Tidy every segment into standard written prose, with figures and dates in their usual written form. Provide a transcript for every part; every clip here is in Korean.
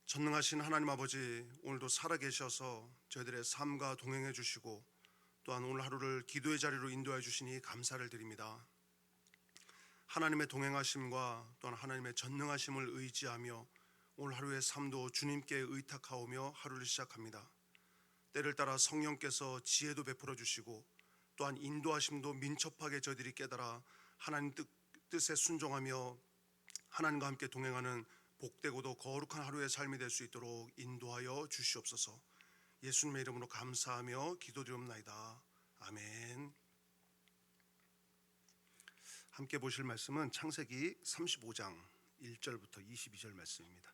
전능하신 하나님 아버지, 오늘도 살아계셔서 저희들의 삶과 동행해 주시고 또한 오늘 하루를 기도의 자리로 인도해 주시니 감사를 드립니다. 하나님의 동행하심과 또한 하나님의 전능하심을 의지하며 오늘 하루의 삶도 주님께 의탁하오며 하루를 시작합니다. 때를 따라 성령께서 지혜도 베풀어 주시고 또한 인도하심도 민첩하게 저희들이 깨달아 하나님 뜻에 순종하며 하나님과 함께 동행하는 복되고도 거룩한 하루의 삶이 될 수 있도록 인도하여 주시옵소서. 예수님의 이름으로 감사하며 기도드리옵나이다. 아멘. 함께 보실 말씀은 창세기 35장 1절부터 22절 말씀입니다.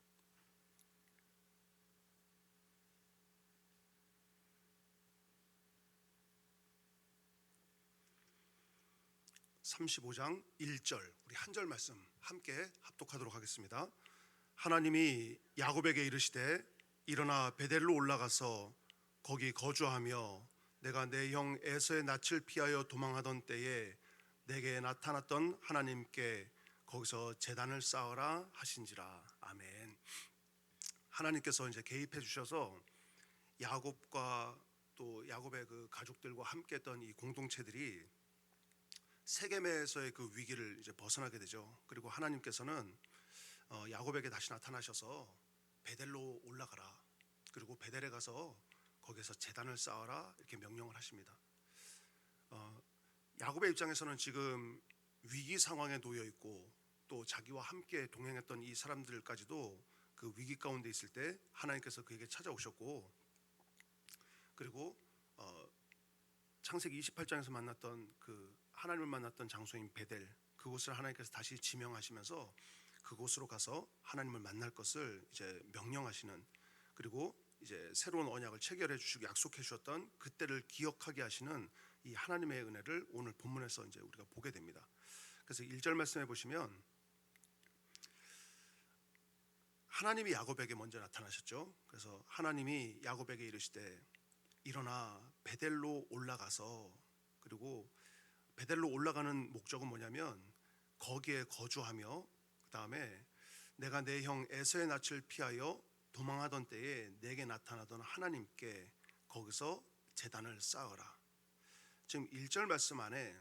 (35장) 1절, 우리 한 절 말씀 함께 합독하도록 하겠습니다. 하나님이 야곱에게 이르시되 일어나 베델로 올라가서 거기 거주하며 내가 내 형 에서의 낯을 피하여 도망하던 때에 내게 나타났던 하나님께 거기서 제단을 쌓으라 하신지라. 아멘. 하나님께서 이제 개입해 주셔서 야곱과 또 야곱의 그 가족들과 함께했던 이 공동체들이 세겜에서의 그 위기를 이제 벗어나게 되죠. 그리고 하나님께서는 야곱에게 다시 나타나셔서 베델로 올라가라, 그리고 베델에 가서 거기서 제단을 쌓아라, 이렇게 명령을 하십니다. 야곱의 입장에서는 지금 위기 상황에 놓여 있고 또 자기와 함께 동행했던 이 사람들까지도 그 위기 가운데 있을 때 하나님께서 그에게 찾아오셨고, 그리고 창세기 28장에서 만났던 그 하나님을 만났던 장소인 베델, 그곳을 하나님께서 다시 지명하시면서 그곳으로 가서 하나님을 만날 것을 이제 명령하시는, 그리고 이제 새로운 언약을 체결해 주시고 약속해 주셨던 그때를 기억하게 하시는 이 하나님의 은혜를 오늘 본문에서 이제 우리가 보게 됩니다. 그래서 1절 말씀해 보시면 하나님이 야곱에게 먼저 나타나셨죠. 그래서 하나님이 야곱에게 이르시되 일어나 베델로 올라가서, 그리고 베델로 올라가는 목적은 뭐냐면 거기에 거주하며 그 다음에 내가 내 형 에서의 낯을 피하여 도망하던 때에 내게 나타나던 하나님께 거기서 제단을 쌓으라. 지금 1절 말씀 안에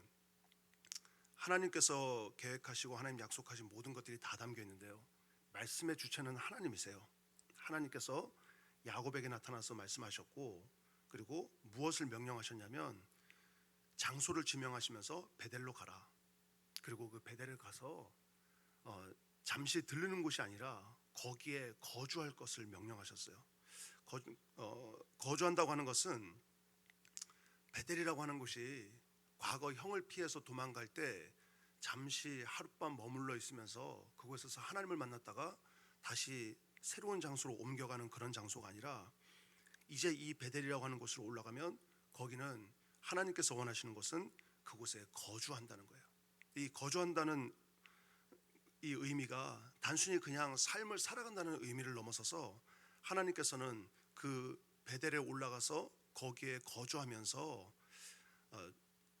하나님께서 계획하시고 하나님 약속하신 모든 것들이 다 담겨 있는데요, 말씀의 주체는 하나님이세요. 하나님께서 야곱에게 나타나서 말씀하셨고, 그리고 무엇을 명령하셨냐면 장소를 지명하시면서 베델로 가라, 그리고 그 베델을 가서 잠시 들르는 곳이 아니라 거기에 거주할 것을 명령하셨어요. 거주한다고 하는 것은, 베델이라고 하는 곳이 과거 형을 피해서 도망갈 때 잠시 하룻밤 머물러 있으면서 그곳에서 하나님을 만났다가 다시 새로운 장소로 옮겨가는 그런 장소가 아니라, 이제 이 베델이라고 하는 곳으로 올라가면 거기는 하나님께서 원하시는 것은 그곳에 거주한다는 거예요. 이 거주한다는 이 의미가 단순히 그냥 삶을 살아간다는 의미를 넘어서서 하나님께서는 그 베델에 올라가서 거기에 거주하면서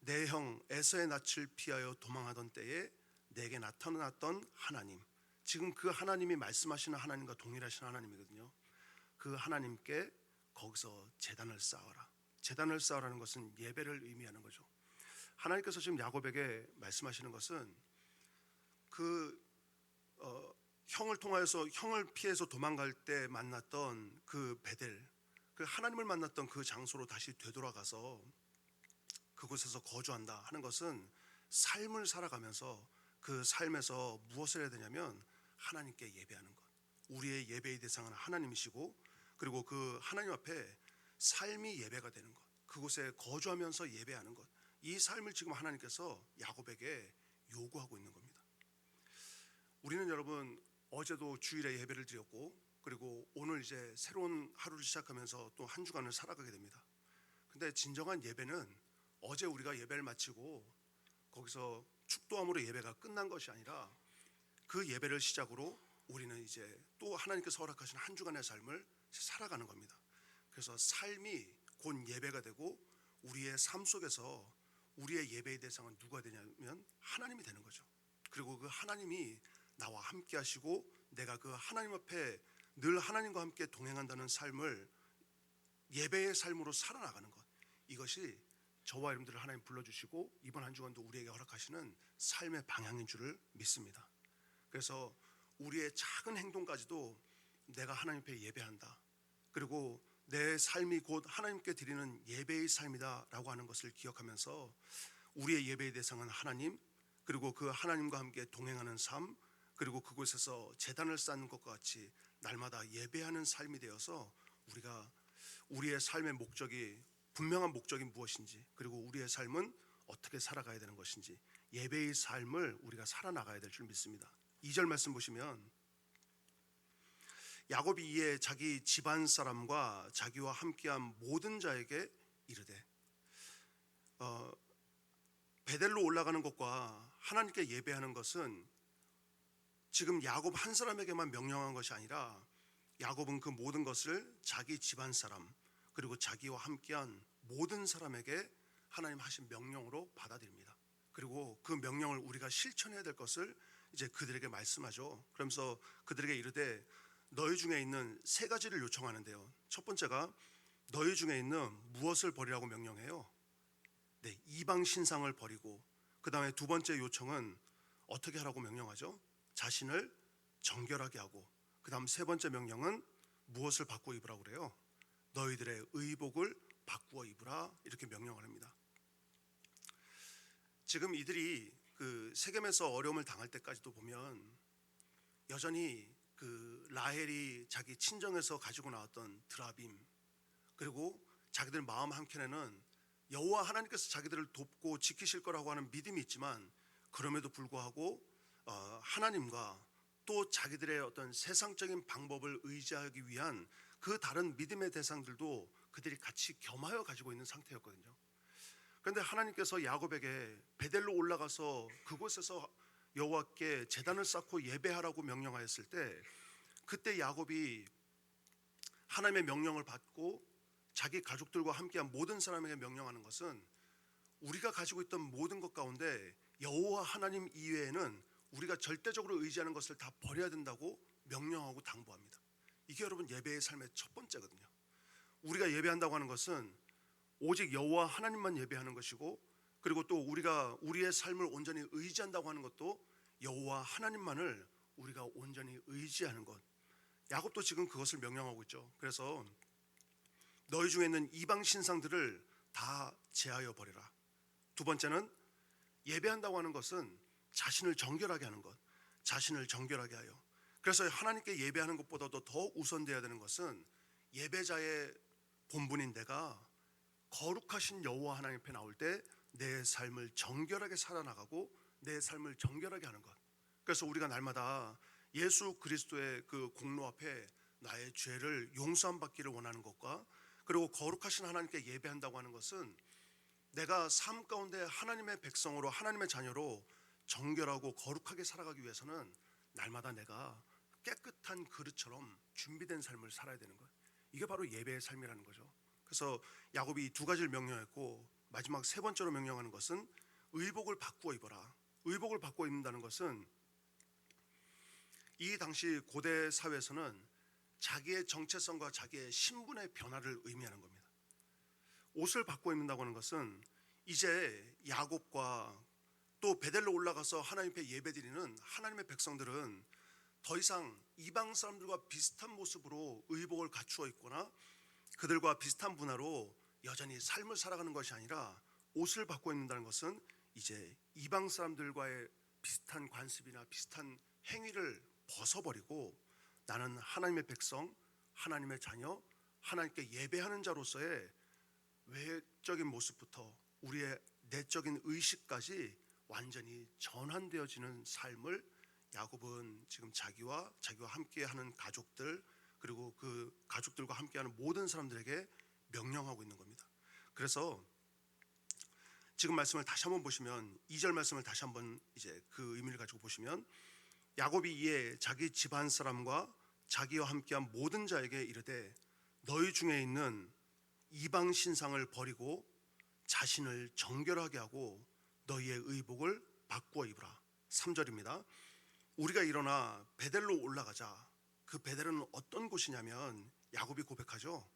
내 형 에서의 낯을 피하여 도망하던 때에 내게 나타났던 하나님, 지금 그 하나님이 말씀하시는 하나님과 동일하신 하나님이거든요. 그 하나님께 거기서 제단을 쌓아라. 제단을 쌓으라는 것은 예배를 의미하는 거죠. 하나님께서 지금 야곱에게 말씀하시는 것은 그 형을 통하여서 형을 피해서 도망갈 때 만났던 그 베델, 그 하나님을 만났던 그 장소로 다시 되돌아가서 그곳에서 거주한다 하는 것은 삶을 살아가면서 그 삶에서 무엇을 해야 되냐면 하나님께 예배하는 것. 우리의 예배의 대상은 하나님이시고, 그리고 그 하나님 앞에 삶이 예배가 되는 것, 그곳에 거주하면서 예배하는 것, 이 삶을 지금 하나님께서 야곱에게 요구하고 있는 겁니다. 우리는 여러분 어제도 주일에 예배를 드렸고, 그리고 오늘 이제 새로운 하루를 시작하면서 또 한 주간을 살아가게 됩니다. 근데 진정한 예배는 어제 우리가 예배를 마치고 거기서 축도함으로 예배가 끝난 것이 아니라 그 예배를 시작으로 우리는 이제 또 하나님께서 허락하신 한 주간의 삶을 살아가는 겁니다. 그래서 삶이 곧 예배가 되고 우리의 삶 속에서 우리의 예배의 대상은 누가 되냐면 하나님이 되는 거죠. 그리고 그 하나님이 나와 함께 하시고 내가 그 하나님 앞에 늘 하나님과 함께 동행한다는 삶을 예배의 삶으로 살아나가는 것, 이것이 저와 여러분들을 하나님 불러주시고 이번 한 주간도 우리에게 허락하시는 삶의 방향인 줄을 믿습니다. 그래서 우리의 작은 행동까지도 내가 하나님 앞에 예배한다, 그리고 내 삶이 곧 하나님께 드리는 예배의 삶이다 라고 하는 것을 기억하면서 우리의 예배의 대상은 하나님, 그리고 그 하나님과 함께 동행하는 삶, 그리고 그곳에서 제단을 쌓는 것과 같이 날마다 예배하는 삶이 되어서 우리가 우리의 삶의 목적이, 분명한 목적이 무엇인지, 그리고 우리의 삶은 어떻게 살아가야 되는 것인지, 예배의 삶을 우리가 살아나가야 될 줄 믿습니다. 2절 말씀 보시면 야곱이 이에 자기 집안 사람과 자기와 함께한 모든 자에게 이르되, 베델로 올라가는 것과 하나님께 예배하는 것은 지금 야곱 한 사람에게만 명령한 것이 아니라 야곱은 그 모든 것을 자기 집안 사람, 그리고 자기와 함께한 모든 사람에게 하나님 하신 명령으로 받아들입니다. 그리고 그 명령을 우리가 실천해야 될 것을 이제 그들에게 말씀하죠. 그러면서 그들에게 이르되 너희 중에 있는 세 가지를 요청하는데요. 첫 번째가 너희 중에 있는 무엇을 버리라고 명령해요? 네, 이방 신상을 버리고, 그 다음에 두 번째 요청은 어떻게 하라고 명령하죠? 자신을 정결하게 하고, 그 다음 세 번째 명령은 무엇을 바꾸어 입으라고 그래요? 너희들의 의복을 바꾸어 입으라, 이렇게 명령을 합니다. 지금 이들이 그 세겜에서 어려움을 당할 때까지도 보면 여전히 그 라헬이 자기 친정에서 가지고 나왔던 드라빔, 그리고 자기들 마음 한켠에는 여호와 하나님께서 자기들을 돕고 지키실 거라고 하는 믿음이 있지만, 그럼에도 불구하고 하나님과 또 자기들의 어떤 세상적인 방법을 의지하기 위한 그 다른 믿음의 대상들도 그들이 같이 겸하여 가지고 있는 상태였거든요. 그런데 하나님께서 야곱에게 베델로 올라가서 그곳에서 여호와께 제단을 쌓고 예배하라고 명령하였을 때, 그때 야곱이 하나님의 명령을 받고 자기 가족들과 함께한 모든 사람에게 명령하는 것은 우리가 가지고 있던 모든 것 가운데 여호와 하나님 이외에는 우리가 절대적으로 의지하는 것을 다 버려야 된다고 명령하고 당부합니다. 이게 여러분 예배의 삶의 첫 번째거든요. 우리가 예배한다고 하는 것은 오직 여호와 하나님만 예배하는 것이고, 그리고 또 우리가 우리의 삶을 온전히 의지한다고 하는 것도 여호와 하나님만을 우리가 온전히 의지하는 것. 야곱도 지금 그것을 명령하고 있죠. 그래서 너희 중에 있는 이방 신상들을 다 제하여 버리라. 두 번째는 예배한다고 하는 것은 자신을 정결하게 하는 것, 자신을 정결하게 하여. 그래서 하나님께 예배하는 것보다도 더 우선되어야 되는 것은 예배자의 본분인 내가 거룩하신 여호와 하나님 앞에 나올 때 내 삶을 정결하게 살아나가고 내 삶을 정결하게 하는 것. 그래서 우리가 날마다 예수 그리스도의 그 공로 앞에 나의 죄를 용서함 받기를 원하는 것과, 그리고 거룩하신 하나님께 예배한다고 하는 것은 내가 삶 가운데 하나님의 백성으로, 하나님의 자녀로 정결하고 거룩하게 살아가기 위해서는 날마다 내가 깨끗한 그릇처럼 준비된 삶을 살아야 되는 것. 이게 바로 예배의 삶이라는 거죠. 그래서 야곱이 두 가지를 명령했고, 마지막 세 번째로 명령하는 것은 의복을 바꾸어 입어라. 의복을 바꾸어 입는다는 것은 이 당시 고대 사회에서는 자기의 정체성과 자기의 신분의 변화를 의미하는 겁니다. 옷을 바꾸어 입는다고 하는 것은 이제 야곱과 또 베델로 올라가서 하나님 앞에 예배드리는 하나님의 백성들은 더 이상 이방 사람들과 비슷한 모습으로 의복을 갖추어 있거나 그들과 비슷한 문화로 여전히 삶을 살아가는 것이 아니라, 옷을 바꿔 입는다는 것은 이제 이방 사람들과의 비슷한 관습이나 비슷한 행위를 벗어버리고 나는 하나님의 백성, 하나님의 자녀, 하나님께 예배하는 자로서의 외적인 모습부터 우리의 내적인 의식까지 완전히 전환되어지는 삶을 야곱은 지금 자기와 함께하는 가족들, 그리고 그 가족들과 함께하는 모든 사람들에게 명령하고 있는 겁니다. 그래서 지금 말씀을 다시 한번 보시면, 2절 말씀을 다시 한번 이제 그 의미를 가지고 보시면, 야곱이 이에 자기 집안 사람과 자기와 함께한 모든 자에게 이르되 너희 중에 있는 이방 신상을 버리고 자신을 정결하게 하고 너희의 의복을 바꾸어 입으라. 3절입니다. 우리가 일어나 베델로 올라가자. 그 베델은 어떤 곳이냐면 야곱이 고백하죠.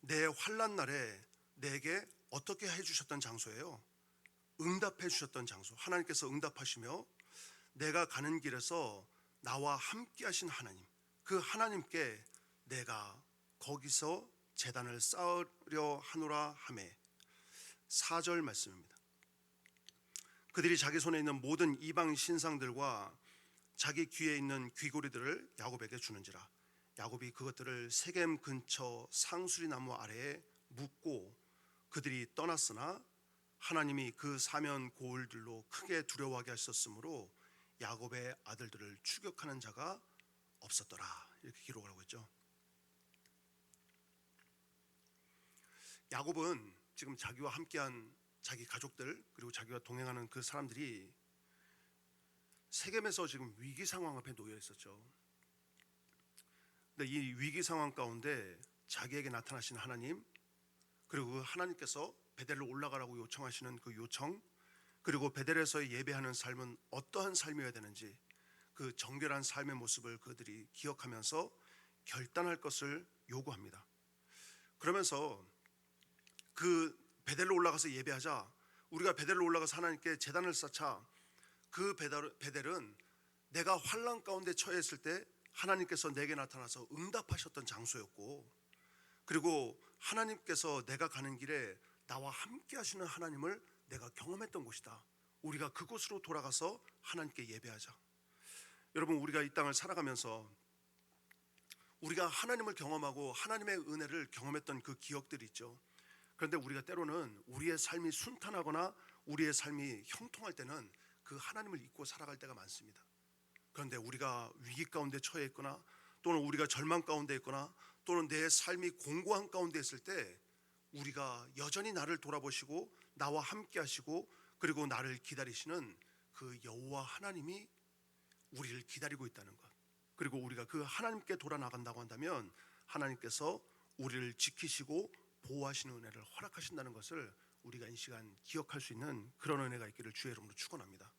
내 환난 날에 내게 어떻게 해주셨던 장소예요. 응답해 주셨던 장소. 하나님께서 응답하시며 내가 가는 길에서 나와 함께 하신 하나님, 그 하나님께 내가 거기서 제단을 쌓으려 하노라 하매. 4절 말씀입니다. 그들이 자기 손에 있는 모든 이방 신상들과 자기 귀에 있는 귀고리들을 야곱에게 주는지라. 야곱이 그것들을 세겜 근처 상수리 나무 아래에 묻고 그들이 떠났으나 하나님이 그 사면 고을들로 크게 두려워하게 하셨으므로 야곱의 아들들을 추격하는 자가 없었더라. 이렇게 기록을 하고 있죠. 야곱은 지금 자기와 함께한 자기 가족들 그리고 자기와 동행하는 그 사람들이 세겜에서 지금 위기 상황 앞에 놓여 있었죠. 근데 이 위기 상황 가운데 자기에게 나타나신 하나님, 그리고 그 하나님께서 베델로 올라가라고 요청하시는 그 요청, 그리고 베델에서 예배하는 삶은 어떠한 삶이어야 되는지 그 정결한 삶의 모습을 그들이 기억하면서 결단할 것을 요구합니다. 그러면서 그 베델로 올라가서 예배하자, 우리가 베델로 올라가서 하나님께 제단을 쌓자. 그 베델은 내가 환난 가운데 처해 있을 때 하나님께서 내게 나타나서 응답하셨던 장소였고, 그리고 하나님께서 내가 가는 길에 나와 함께 하시는 하나님을 내가 경험했던 곳이다. 우리가 그곳으로 돌아가서 하나님께 예배하자. 여러분, 우리가 이 땅을 살아가면서 우리가 하나님을 경험하고 하나님의 은혜를 경험했던 그 기억들이 있죠. 그런데 우리가 때로는 우리의 삶이 순탄하거나 우리의 삶이 형통할 때는 그 하나님을 잊고 살아갈 때가 많습니다. 그런데 우리가 위기 가운데 처해 있거나 또는 우리가 절망 가운데 있거나 또는 내 삶이 공고한 가운데 있을 때 우리가 여전히 나를 돌아보시고 나와 함께 하시고 그리고 나를 기다리시는 그 여호와 하나님이 우리를 기다리고 있다는 것, 그리고 우리가 그 하나님께 돌아 나간다고 한다면 하나님께서 우리를 지키시고 보호하시는 은혜를 허락하신다는 것을 우리가 이 시간 기억할 수 있는 그런 은혜가 있기를 주의 이름으로 축원합니다.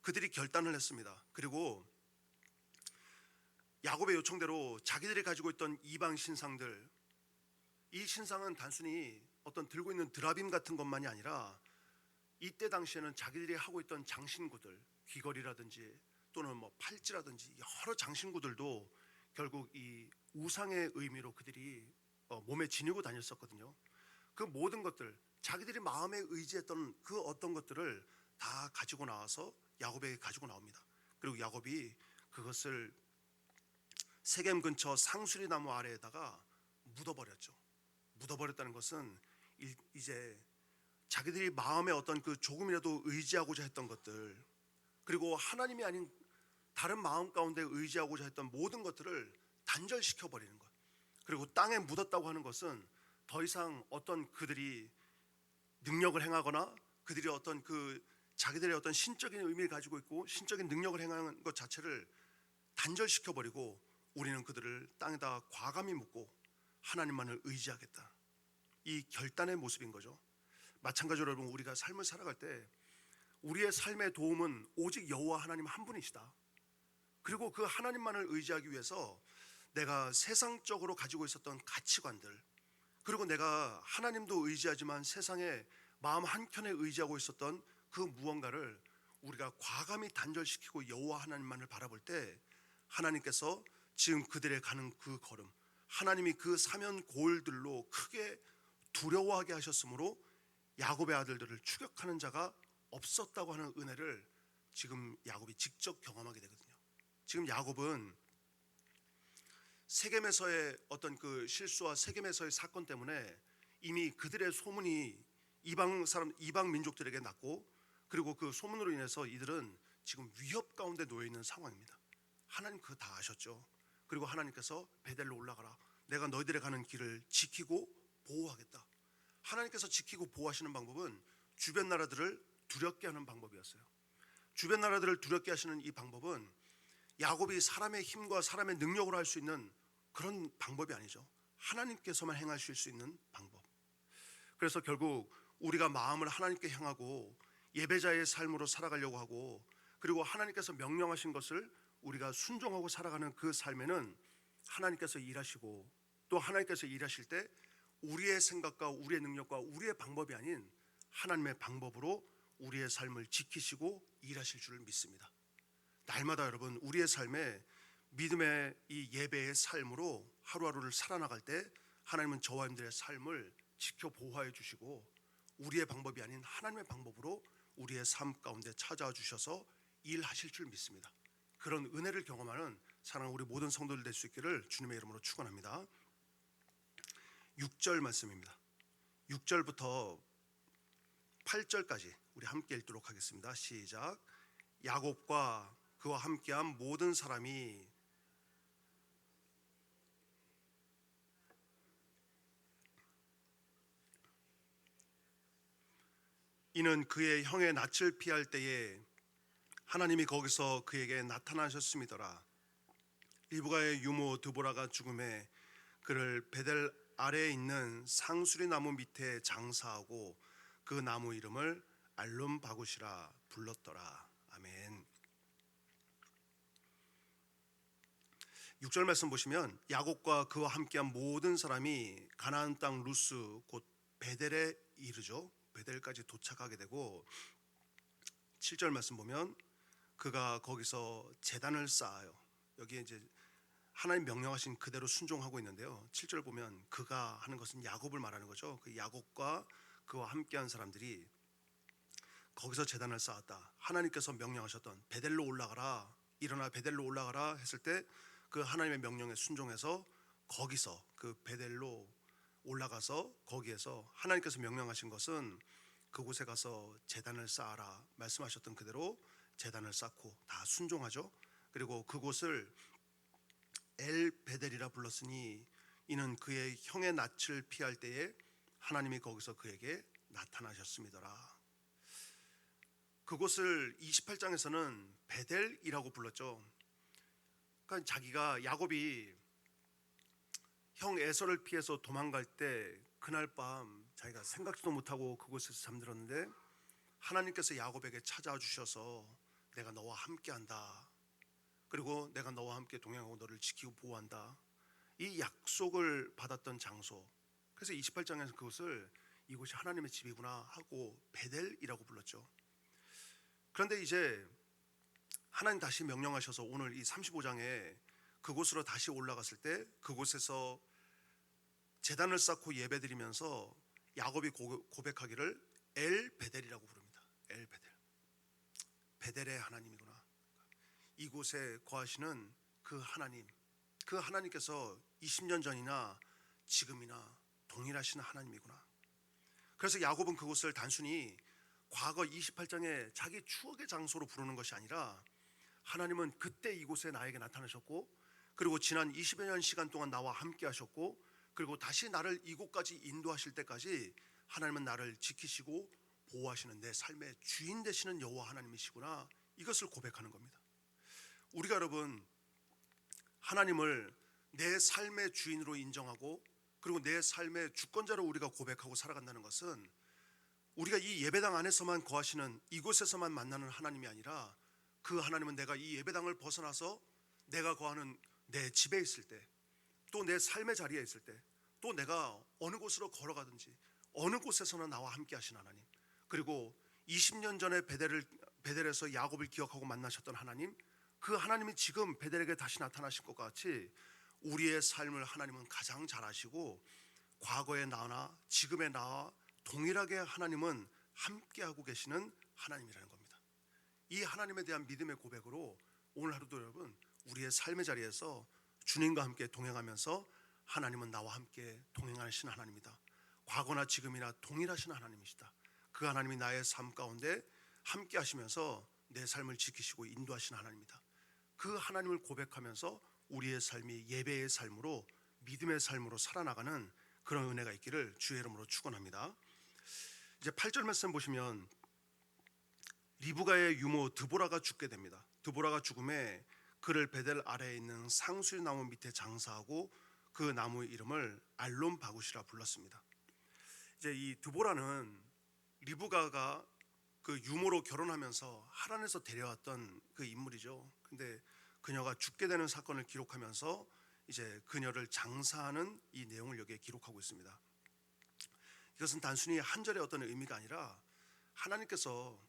그들이 결단을 했습니다. 그리고 야곱의 요청대로 자기들이 가지고 있던 이방 신상들, 이 신상은 단순히 어떤 들고 있는 드라빔 같은 것만이 아니라 이때 당시에는 자기들이 하고 있던 장신구들, 귀걸이라든지 또는 뭐 팔찌라든지 여러 장신구들도 결국 이 우상의 의미로 그들이 몸에 지니고 다녔었거든요. 그 모든 것들, 자기들이 마음에 의지했던 그 어떤 것들을 다 가지고 나와서 야곱에게 가지고 나옵니다. 그리고 야곱이 그것을 세겜 근처 상수리 나무 아래에다가 묻어버렸죠. 묻어버렸다는 것은 이제 자기들이 마음에 어떤 그 조금이라도 의지하고자 했던 것들, 그리고 하나님이 아닌 다른 마음 가운데 의지하고자 했던 모든 것들을 단절시켜 버리는 것. 그리고 땅에 묻었다고 하는 것은 더 이상 어떤 그들이 능력을 행하거나 그들이 어떤 그 자기들의 어떤 신적인 의미를 가지고 있고 신적인 능력을 행하는 것 자체를 단절시켜 버리고 우리는 그들을 땅에다 과감히 묻고 하나님만을 의지하겠다. 이 결단의 모습인 거죠. 마찬가지로 여러분, 우리가 삶을 살아갈 때 우리의 삶의 도움은 오직 여호와 하나님 한 분이시다. 그리고 그 하나님만을 의지하기 위해서 내가 세상적으로 가지고 있었던 가치관들, 그리고 내가 하나님도 의지하지만 세상에 마음 한켠에 의지하고 있었던 그 무언가를 우리가 과감히 단절시키고 여호와 하나님만을 바라볼 때 하나님께서 지금 그들의 가는 그 걸음, 하나님이 그 사면 고을들로 크게 두려워하게 하셨으므로 야곱의 아들들을 추격하는 자가 없었다고 하는 은혜를 지금 야곱이 직접 경험하게 되거든요. 지금 야곱은 세겜에서의 어떤 그 실수와 세겜에서의 사건 때문에 이미 그들의 소문이 이방 민족들에게 났고, 그리고 그 소문으로 인해서 이들은 지금 위협 가운데 놓여 있는 상황입니다. 하나님 그거 다 아셨죠. 그리고 하나님께서 베델로 올라가라, 내가 너희들의 가는 길을 지키고 보호하겠다. 하나님께서 지키고 보호하시는 방법은 주변 나라들을 두렵게 하는 방법이었어요. 주변 나라들을 두렵게 하시는 이 방법은 야곱이 사람의 힘과 사람의 능력으로 할 수 있는 그런 방법이 아니죠. 하나님께서만 행하실 수 있는 방법. 그래서 결국 우리가 마음을 하나님께 향하고 예배자의 삶으로 살아가려고 하고, 그리고 하나님께서 명령하신 것을 우리가 순종하고 살아가는 그 삶에는 하나님께서 일하시고, 또 하나님께서 일하실 때 우리의 생각과 우리의 능력과 우리의 방법이 아닌 하나님의 방법으로 우리의 삶을 지키시고 일하실 줄 믿습니다. 날마다 여러분, 우리의 삶에 믿음의 이 예배의 삶으로 하루하루를 살아나갈 때 하나님은 저와 여러분들의 삶을 지켜 보호해 주시고, 우리의 방법이 아닌 하나님의 방법으로 우리의 삶 가운데 찾아와 주셔서 일하실 줄 믿습니다. 그런 은혜를 경험하는 사랑하는 우리 모든 성도들 될 수 있기를 주님의 이름으로 축원합니다. 6절 말씀입니다. 6절부터 8절까지 우리 함께 읽도록 하겠습니다. 시작. 야곱과 그와 함께한 모든 사람이 이는 그의 형의 낯을 피할 때에 하나님이 거기서 그에게 나타나셨음이더라. 리브가의 유모 드보라가 죽음에 그를 베델 아래에 있는 상수리 나무 밑에 장사하고 그 나무 이름을 알론바굿이라 불렀더라. 아멘. 6절 말씀 보시면 야곱과 그와 함께한 모든 사람이 가나안 땅 루스 곧 베델에 이르죠. 베델까지 도착하게 되고, 7절 말씀 보면 그가 거기서 제단을 쌓아요. 여기에 이제 하나님 명령하신 그대로 순종하고 있는데요. 7절 보면 그가 하는 것은 야곱을 말하는 거죠. 그 야곱과 그와 함께한 사람들이 거기서 제단을 쌓았다. 하나님께서 명령하셨던 베델로 올라가라, 일어나 베델로 올라가라 했을 때 그 하나님의 명령에 순종해서 거기서 그 베델로 올라가서 거기에서 하나님께서 명령하신 것은 그곳에 가서 제단을 쌓아라 말씀하셨던 그대로 제단을 쌓고 다 순종하죠. 그리고 그곳을 엘 베델이라 불렀으니 이는 그의 형의 낯을 피할 때에 하나님이 거기서 그에게 나타나셨음이더라. 그곳을 28장에서는 베델이라고 불렀죠. 그러니까 자기가 야곱이 형 에서를 피해서 도망갈 때 그날 밤 자기가 생각지도 못하고 그곳에서 잠들었는데 하나님께서 야곱에게 찾아와 주셔서 내가 너와 함께한다. 그리고 내가 너와 함께 동행하고 너를 지키고 보호한다. 이 약속을 받았던 장소. 그래서 28장에서 그것을 이곳이 하나님의 집이구나 하고 베델이라고 불렀죠. 그런데 이제 하나님 다시 명령하셔서 오늘 이 35장에 그곳으로 다시 올라갔을 때 그곳에서 제단을 쌓고 예배드리면서 야곱이 고백하기를 엘 베델이라고 부릅니다. 엘 베델. 베델의 하나님이구나. 이곳에 거하시는 그 하나님, 그 하나님께서 20년 전이나 지금이나 동일하신 하나님이구나. 그래서 야곱은 그곳을 단순히 과거 28장에 자기 추억의 장소로 부르는 것이 아니라 하나님은 그때 이곳에 나에게 나타나셨고, 그리고 지난 20여 년 시간 동안 나와 함께 하셨고, 그리고 다시 나를 이곳까지 인도하실 때까지 하나님은 나를 지키시고 보호하시는 내 삶의 주인 되시는 여호와 하나님이시구나. 이것을 고백하는 겁니다. 우리가 여러분 하나님을 내 삶의 주인으로 인정하고 그리고 내 삶의 주권자로 우리가 고백하고 살아간다는 것은 우리가 이 예배당 안에서만 거하시는 이곳에서만 만나는 하나님이 아니라 그 하나님은 내가 이 예배당을 벗어나서 내가 거하는 내 집에 있을 때, 또 내 삶의 자리에 있을 때, 또 내가 어느 곳으로 걸어가든지 어느 곳에서나 나와 함께 하신 하나님, 그리고 20년 전에 베델에서 야곱을 기억하고 만나셨던 하나님, 그 하나님이 지금 베델에게 다시 나타나실 것 같이 우리의 삶을 하나님은 가장 잘 아시고 과거의 나나 지금의 나와 동일하게 하나님은 함께하고 계시는 하나님이라는 겁니다. 이 하나님에 대한 믿음의 고백으로 오늘 하루도 여러분 우리의 삶의 자리에서 주님과 함께 동행하면서 하나님은 나와 함께 동행하신 하나님이다. 과거나 지금이나 동일하신 하나님이시다. 그 하나님이 나의 삶 가운데 함께 하시면서 내 삶을 지키시고 인도하신 하나님이다. 그 하나님을 고백하면서 우리의 삶이 예배의 삶으로 믿음의 삶으로 살아나가는 그런 은혜가 있기를 주의 이름으로 축원합니다. 이제 8절 말씀 보시면 리브가의 유모 드보라가 죽게 됩니다. 드보라가 죽음에 그를 베델 아래에 있는 상수리 나무 밑에 장사하고 그 나무 이름을 알론바굿이라 불렀습니다. 이제 이 드보라는 리브가가 그 유모로 결혼하면서 하란에서 데려왔던 그 인물이죠. 근데 그녀가 죽게 되는 사건을 기록하면서 이제 그녀를 장사하는 이 내용을 여기에 기록하고 있습니다. 이것은 단순히 한 절의 어떤 의미가 아니라 하나님께서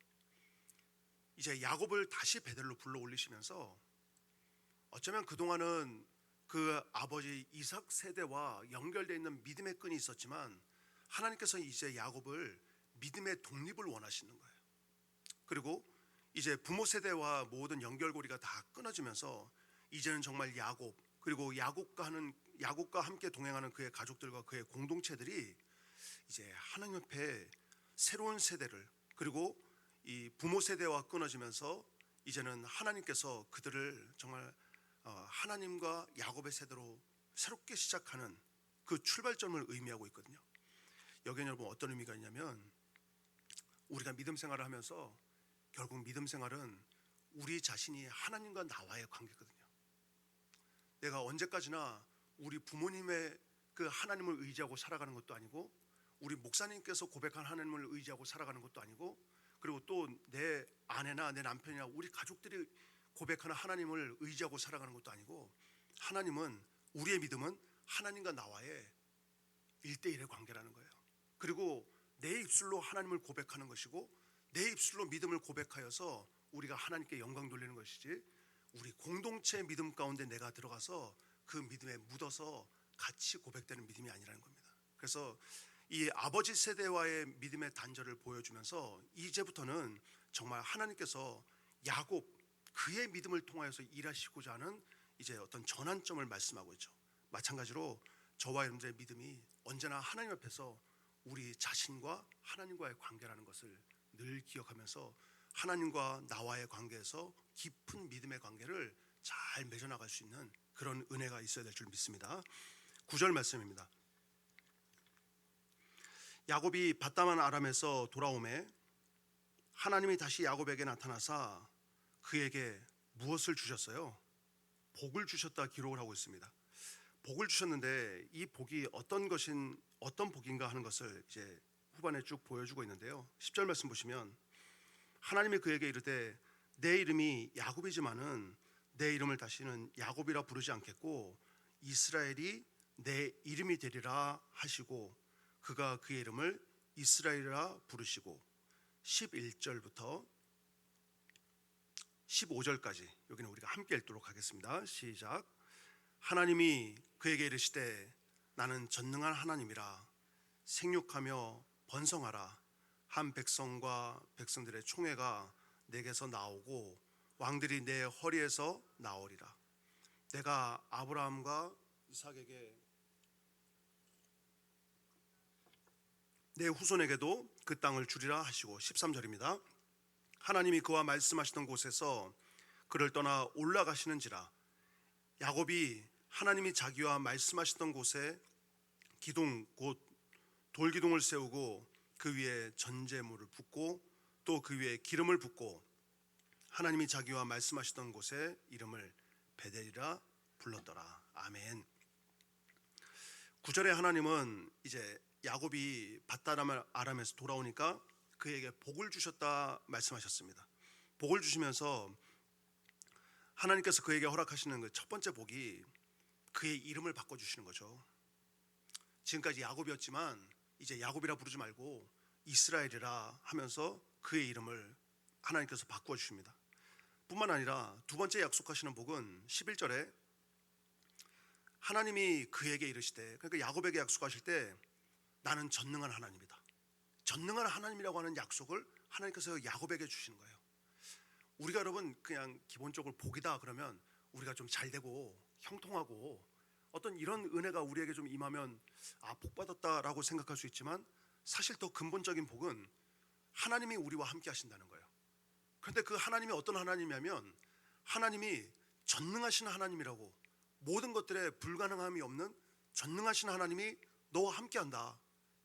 이제 야곱을 다시 베델로 불러 올리시면서 어쩌면 그동안은 그 아버지 이삭 세대와 연결되어 있는 믿음의 끈이 있었지만 하나님께서 이제 야곱을 믿음의 독립을 원하시는 거예요. 그리고 이제 부모 세대와 모든 연결고리가 다 끊어지면서 이제는 정말 야곱, 그리고 야곱과 함께 동행하는 그의 가족들과 그의 공동체들이 이제 하나님 앞에 새로운 세대를, 그리고 이 부모 세대와 끊어지면서 이제는 하나님께서 그들을 정말 하나님과 야곱의 세대로 새롭게 시작하는 그 출발점을 의미하고 있거든요. 여기는 여러분 어떤 의미가 있냐면, 우리가 믿음 생활을 하면서 결국 믿음 생활은 우리 자신이 하나님과 나와의 관계거든요. 내가 언제까지나 우리 부모님의 그 하나님을 의지하고 살아가는 것도 아니고, 우리 목사님께서 고백한 하나님을 의지하고 살아가는 것도 아니고, 그리고 또 내 아내나 내 남편이나 우리 가족들이 고백하는 하나님을 의지하고 살아가는 것도 아니고, 하나님은, 우리의 믿음은 하나님과 나와의 1대1의 관계라는 거예요. 그리고 내 입술로 하나님을 고백하는 것이고, 내 입술로 믿음을 고백하여서 우리가 하나님께 영광 돌리는 것이지, 우리 공동체의 믿음 가운데 내가 들어가서 그 믿음에 묻어서 같이 고백되는 믿음이 아니라는 겁니다. 그래서 이 아버지 세대와의 믿음의 단절을 보여주면서 이제부터는 정말 하나님께서 야곱, 그의 믿음을 통하여서 일하시고자 하는 이제 어떤 전환점을 말씀하고 있죠. 마찬가지로 저와 여러분들의 믿음이 언제나 하나님 앞에서 우리 자신과 하나님과의 관계라는 것을 늘 기억하면서 하나님과 나와의 관계에서 깊은 믿음의 관계를 잘 맺어나갈 수 있는 그런 은혜가 있어야 될 줄 믿습니다. 9절 말씀입니다. 야곱이 밧담한 아람에서 돌아오매 하나님이 다시 야곱에게 나타나사 그에게 무엇을 주셨어요? 복을 주셨다 기록을 하고 있습니다. 복을 주셨는데 이 복이 어떤 복인가 하는 것을 이제 후반에 쭉 보여주고 있는데요. 10절 말씀 보시면, 하나님이 그에게 이르되 내 이름이 야곱이지만은 내 이름을 다시는 야곱이라 부르지 않겠고 이스라엘이 내 이름이 되리라 하시고 그가 그의 이름을 이스라엘이라 부르시고, 11절부터 15절까지 여기는 우리가 함께 읽도록 하겠습니다. 시작. 하나님이 그에게 이르시되 나는 전능한 하나님이라. 생육하며 번성하라. 한 백성과 백성들의 총회가 내게서 나오고 왕들이 내 허리에서 나오리라. 내가 아브라함과 이삭에게 내 후손에게도 그 땅을 주리라 하시고, 13절입니다. 하나님이 그와 말씀하시던 곳에서 그를 떠나 올라가시는지라. 야곱이 하나님이 자기와 말씀하시던 곳에 기둥 곧 돌기둥을 세우고 그 위에 전제물을 붓고 또 그 위에 기름을 붓고 하나님이 자기와 말씀하시던 곳에 이름을 베델이라 불렀더라. 아멘. 9절에 하나님은 이제 야곱이 밧담 아람에서 돌아오니까 그에게 복을 주셨다 말씀하셨습니다. 복을 주시면서 하나님께서 그에게 허락하시는 그 첫 번째 복이 그의 이름을 바꿔주시는 거죠. 지금까지 야곱이었지만 이제 야곱이라 부르지 말고 이스라엘이라 하면서 그의 이름을 하나님께서 바꾸어 주십니다. 뿐만 아니라 두 번째 약속하시는 복은 11절에 하나님이 그에게 이르시되, 그러니까 야곱에게 약속하실 때 나는 전능한 하나님이다, 전능한 하나님이라고 하는 약속을 하나님께서 야곱에게 주시는 거예요. 우리가 여러분 그냥 기본적으로 복이다 그러면 우리가 좀 잘되고 형통하고 어떤 이런 은혜가 우리에게 좀 임하면 복 받았다라고 생각할 수 있지만, 사실 더 근본적인 복은 하나님이 우리와 함께 하신다는 거예요. 그런데 그 하나님이 어떤 하나님이냐면 하나님이 전능하신 하나님이라고, 모든 것들에 불가능함이 없는 전능하신 하나님이 너와 함께한다,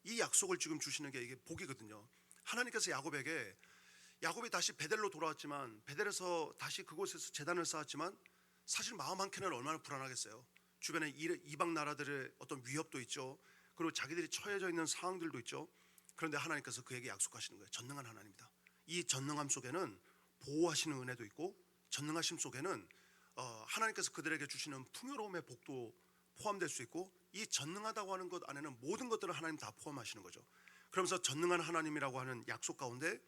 이 약속을 지금 주시는 게 이게 복이거든요. 하나님께서 야곱이 다시 베델로 돌아왔지만, 베델에서 다시 그곳에서 제단을 쌓았지만 사실 마음 한켠에는 얼마나 불안하겠어요. 주변에 이방 나라들의 어떤 위협도 있죠. 그리고 자기들이 처해져 있는 상황들도 있죠. 그런데 하나님께서 그에게 약속하시는 거예요. 전능한 하나님이다. 이 전능함 속에는 보호하시는 은혜도 있고, 전능하심 속에는 하나님께서 그들에게 주시는 풍요로움의 복도 포함될 수 있고, 이 전능하다고 하는 것 안에는 모든 것들을 하나님 다 포함하시는 거죠. 그러면서 전능한 하나님이라고 하는 약속 가운데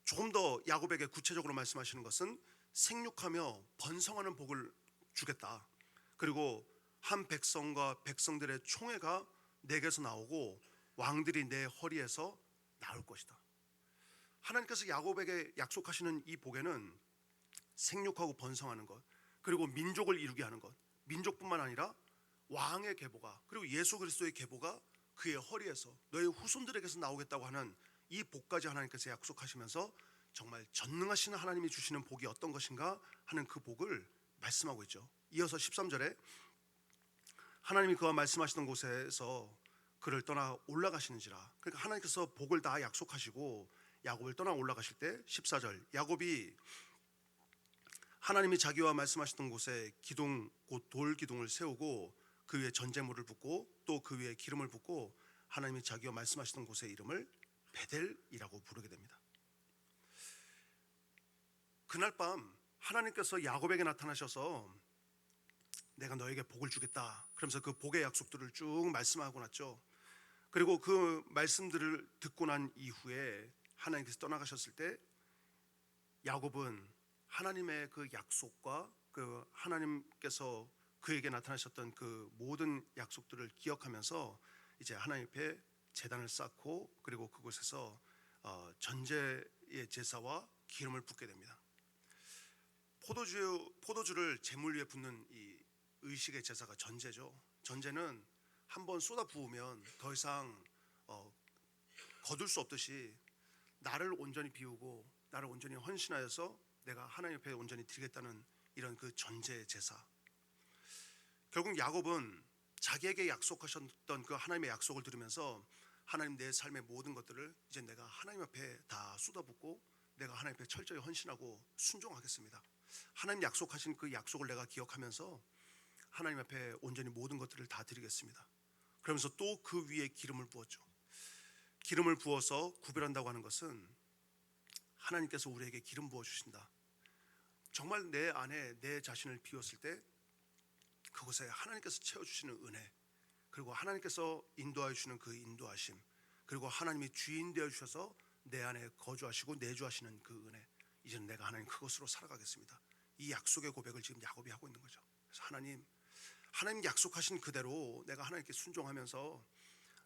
조금 더 야곱에게 구체적으로 말씀하시는 것은 생육하며 번성하는 복을 주겠다. 그리고 한 백성과 백성들의 총회가 내게서 나오고 왕들이 내 허리에서 나올 것이다. 하나님께서 야곱에게 약속하시는 이 복에는 생육하고 번성하는 것, 그리고 민족을 이루게 하는 것, 민족뿐만 아니라 왕의 계보가, 그리고 예수 그리스도의 계보가 그의 허리에서 너의 후손들에게서 나오겠다고 하는 이 복까지 하나님께서 약속하시면서 정말 전능하신 하나님이 주시는 복이 어떤 것인가 하는 그 복을 말씀하고 있죠. 이어서 13절에 하나님이 그와 말씀하시던 곳에서 그를 떠나 올라가시는지라. 그러니까 하나님께서 복을 다 약속하시고 야곱을 떠나 올라가실 때 14절, 야곱이 하나님이 자기와 말씀하시던 곳에 기둥, 곧 돌 기둥을 세우고 그 위에 전제물을 붓고 또 그 위에 기름을 붓고 하나님이 자기와 말씀하시던 곳의 이름을 베델이라고 부르게 됩니다. 그날 밤 하나님께서 야곱에게 나타나셔서 내가 너에게 복을 주겠다, 그러면서 그 복의 약속들을 쭉 말씀하고 났죠. 그리고 그 말씀들을 듣고 난 이후에 하나님께서 떠나가셨을 때 야곱은 하나님의 그 약속과 그 하나님께서 그에게 나타나셨던 그 모든 약속들을 기억하면서 이제 하나님 앞에 제단을 쌓고 그리고 그곳에서 전제의 제사와 기름을 붓게 됩니다. 포도주를 제물 위에 붓는 이 의식의 제사가 전제죠. 전제는 한번 쏟아 부으면 더 이상 거둘 수 없듯이 나를 온전히 비우고 나를 온전히 헌신하여서 내가 하나님 앞에 온전히 드리겠다는 이런 그 전제 제사. 결국 야곱은 자기에게 약속하셨던 그 하나님의 약속을 들으면서 하나님, 내 삶의 모든 것들을 이제 내가 하나님 앞에 다 쏟아붓고 내가 하나님 앞에 철저히 헌신하고 순종하겠습니다. 하나님 약속하신 그 약속을 내가 기억하면서 하나님 앞에 온전히 모든 것들을 다 드리겠습니다. 그러면서 또 그 위에 기름을 부었죠. 기름을 부어서 구별한다고 하는 것은 하나님께서 우리에게 기름 부어 주신다. 정말 내 안에 내 자신을 비웠을 때 그곳에 하나님께서 채워주시는 은혜, 그리고 하나님께서 인도하여 주시는 그 인도하심, 그리고 하나님이 주인 되어 주셔서 내 안에 거주하시고 내주하시는 그 은혜, 이제는 내가 하나님 그것으로 살아가겠습니다. 이 약속의 고백을 지금 야곱이 하고 있는 거죠. 그래서 하나님 약속하신 그대로 내가 하나님께 순종하면서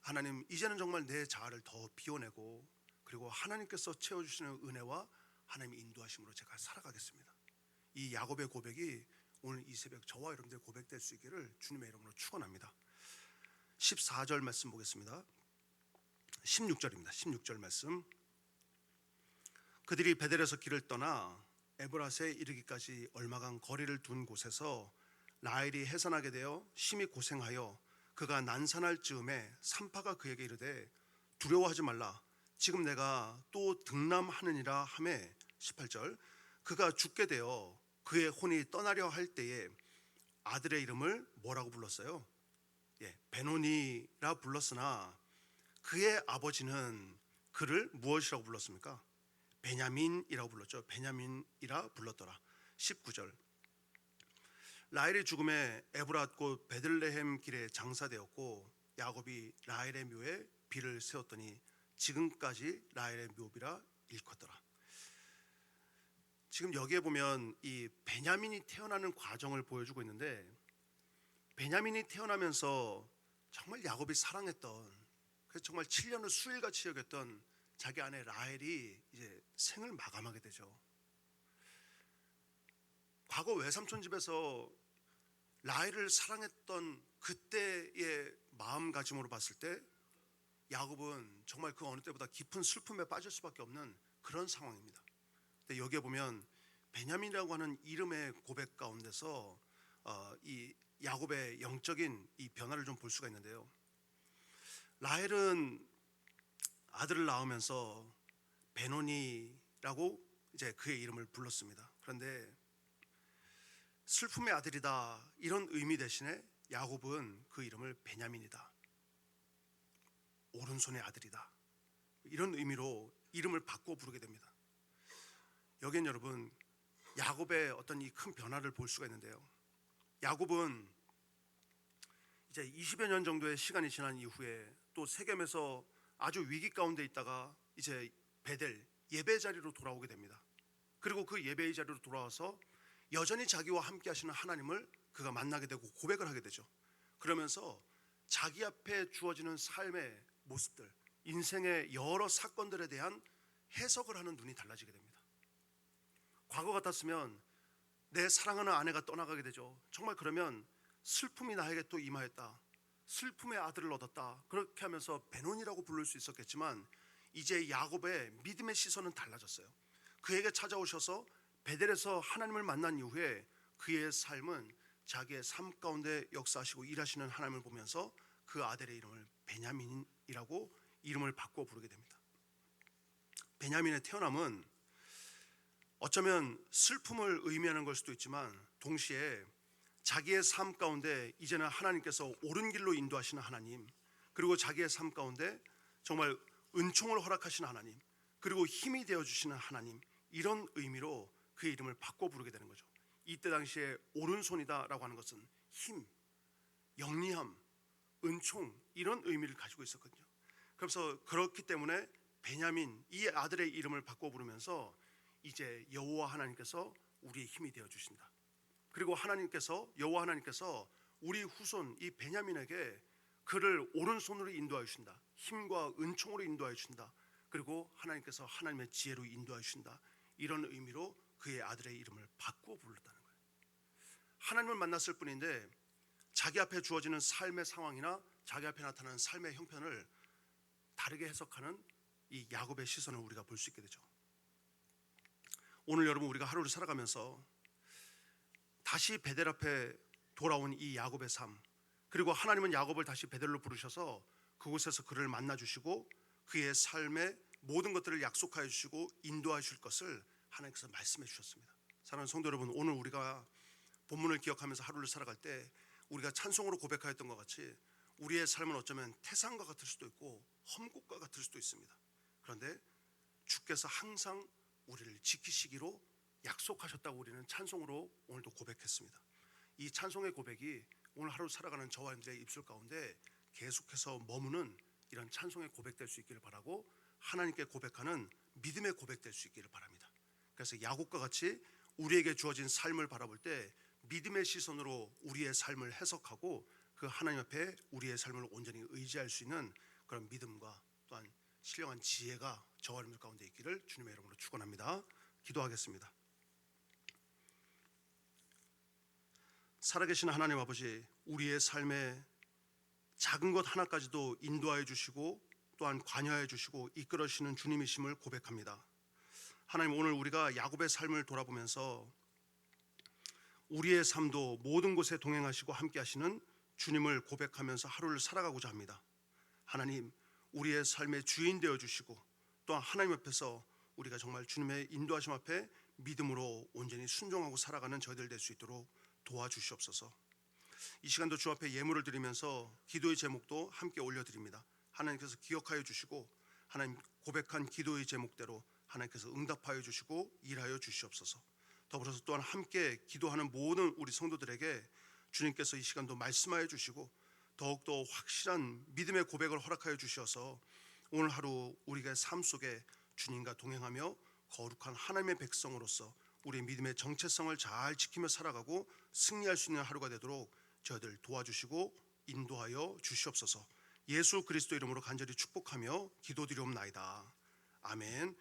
하나님, 이제는 정말 내 자아를 더 비워내고 그리고 하나님께서 채워주시는 은혜와 하나님의 인도하심으로 제가 살아가겠습니다. 이 야곱의 고백이 오늘 이 새벽 저와 여러분들 고백될 수 있기를 주님의 이름으로 축원합니다. 14절 말씀 보겠습니다. 16절입니다. 16절 말씀. 그들이 베델에서 길을 떠나 에브라스에 이르기까지 얼마간 거리를 둔 곳에서 라헬이 해산하게 되어 심히 고생하여 그가 난산할 즈음에 산파가 그에게 이르되 두려워하지 말라, 지금 내가 또 등남하느니라 하매 18절, 그가 죽게 되어 그의 혼이 떠나려 할 때에 아들의 이름을 뭐라고 불렀어요? 베노니라 불렀으나 그의 아버지는 그를 무엇이라고 불렀습니까? 베냐민이라고 불렀죠. 베냐민이라 불렀더라. 19절, 라헬의 죽음에 에브랏 곧 베들레헴 길에 장사되었고 야곱이 라헬의 묘에 비를 세웠더니 지금까지 라헬의 묘비라 일컫더라. 지금 여기에 보면 이 베냐민이 태어나는 과정을 보여주고 있는데, 베냐민이 태어나면서 정말 야곱이 사랑했던, 그래서 정말 7년을 수일같이 여겼던 자기 아내 라헬이 이제 생을 마감하게 되죠. 과거 외삼촌 집에서 라헬을 사랑했던 그때의 마음가짐으로 봤을 때 야곱은 정말 그 어느 때보다 깊은 슬픔에 빠질 수밖에 없는 그런 상황입니다. 근데 여기에 보면 베냐민이라고 하는 이름의 고백 가운데서 이 야곱의 영적인 이 변화를 좀 볼 수가 있는데요. 라헬은 아들을 낳으면서 베노니라고 이제 그의 이름을 불렀습니다. 그런데 슬픔의 아들이다 이런 의미 대신에 야곱은 그 이름을 베냐민이다, 오른손의 아들이다, 이런 의미로 이름을 바꿔 부르게 됩니다. 여기엔 여러분 야곱의 어떤 이 큰 변화를 볼 수가 있는데요. 야곱은 이제 20여 년 정도의 시간이 지난 이후에 또 세겜에서 아주 위기 가운데 있다가 이제 베델 예배 자리로 돌아오게 됩니다. 그리고 그 예배의 자리로 돌아와서 여전히 자기와 함께 하시는 하나님을 그가 만나게 되고 고백을 하게 되죠. 그러면서 자기 앞에 주어지는 삶의 모습들, 인생의 여러 사건들에 대한 해석을 하는 눈이 달라지게 됩니다. 과거 같았으면 내 사랑하는 아내가 떠나가게 되죠. 정말 그러면 슬픔이 나에게 또 임하였다, 슬픔의 아들을 얻었다, 그렇게 하면서 베논이라고 부를 수 있었겠지만 이제 야곱의 믿음의 시선은 달라졌어요. 그에게 찾아오셔서 베델에서 하나님을 만난 이후에 그의 삶은 자기의 삶 가운데 역사하시고 일하시는 하나님을 보면서 그 아들의 이름을 베냐민이라고 이름을 바꿔 부르게 됩니다. 베냐민의 태어남은 어쩌면 슬픔을 의미하는 걸 수도 있지만 동시에 자기의 삶 가운데 이제는 하나님께서 옳은 길로 인도하시는 하나님, 그리고 자기의 삶 가운데 정말 은총을 허락하시는 하나님, 그리고 힘이 되어주시는 하나님, 이런 의미로 그의 이름을 바꿔 부르게 되는 거죠. 이때 당시에 오른손이다라고 하는 것은 힘, 영리함, 은총, 이런 의미를 가지고 있었거든요. 그래서 그렇기 때문에 베냐민, 이 아들의 이름을 바꿔 부르면서 이제 여호와 하나님께서 우리의 힘이 되어 주신다. 그리고 여호와 하나님께서 우리 후손 이 베냐민에게 그를 오른손으로 인도하여 주신다, 힘과 은총으로 인도하여 주신다, 그리고 하나님께서 하나님의 지혜로 인도하여 주신다, 이런 의미로 그의 아들의 이름을 바꾸어 부르다는 거예요. 하나님을 만났을 뿐인데 자기 앞에 주어지는 삶의 상황이나 자기 앞에 나타나는 삶의 형편을 다르게 해석하는 이 야곱의 시선을 우리가 볼 수 있게 되죠. 오늘 여러분, 우리가 하루를 살아가면서 다시 베델 앞에 돌아온 이 야곱의 삶, 그리고 하나님은 야곱을 다시 베델로 부르셔서 그곳에서 그를 만나 주시고 그의 삶의 모든 것들을 약속하여 주시고 인도하실 것을 하나님께서 말씀해 주셨습니다. 사랑하는 성도 여러분, 오늘 우리가 본문을 기억하면서 하루를 살아갈 때 우리가 찬송으로 고백하였던 것 같이 우리의 삶은 어쩌면 태산과 같을 수도 있고 험곡과 같을 수도 있습니다. 그런데 주께서 항상 우리를 지키시기로 약속하셨다고 우리는 찬송으로 오늘도 고백했습니다. 이 찬송의 고백이 오늘 하루 살아가는 저와 여러분들의 입술 가운데 계속해서 머무는 이런 찬송의 고백될 수 있기를 바라고, 하나님께 고백하는 믿음의 고백될 수 있기를 바랍니다. 그래서 야곱과 같이 우리에게 주어진 삶을 바라볼 때 믿음의 시선으로 우리의 삶을 해석하고 그 하나님 앞에 우리의 삶을 온전히 의지할 수 있는 그런 믿음과 또한 신령한 지혜가 저와 여러분들 가운데 있기를 주님의 이름으로 축원합니다. 기도하겠습니다. 살아계신 하나님 아버지, 우리의 삶에 작은 것 하나까지도 인도하여 주시고 또한 관여하여 주시고 이끌어 주시는 주님이심을 고백합니다. 하나님, 오늘 우리가 야곱의 삶을 돌아보면서 우리의 삶도 모든 곳에 동행하시고 함께 하시는 주님을 고백하면서 하루를 살아가고자 합니다. 하나님, 우리의 삶의 주인 되어 주시고 또한 하나님 앞에서 우리가 정말 주님의 인도하심 앞에 믿음으로 온전히 순종하고 살아가는 저희들 될 수 있도록 도와주시옵소서. 이 시간도 주 앞에 예물을 드리면서 기도의 제목도 함께 올려드립니다. 하나님께서 기억하여 주시고 하나님 고백한 기도의 제목대로 하나님께서 응답하여 주시고 일하여 주시옵소서. 더불어서 또한 함께 기도하는 모든 우리 성도들에게 주님께서 이 시간도 말씀하여 주시고 더욱더 확실한 믿음의 고백을 허락하여 주셔서 오늘 하루 우리가 삶 속에 주님과 동행하며 거룩한 하나님의 백성으로서 우리의 믿음의 정체성을 잘 지키며 살아가고 승리할 수 있는 하루가 되도록 저희들 도와주시고 인도하여 주시옵소서. 예수 그리스도 이름으로 간절히 축복하며 기도드리옵나이다. 아멘.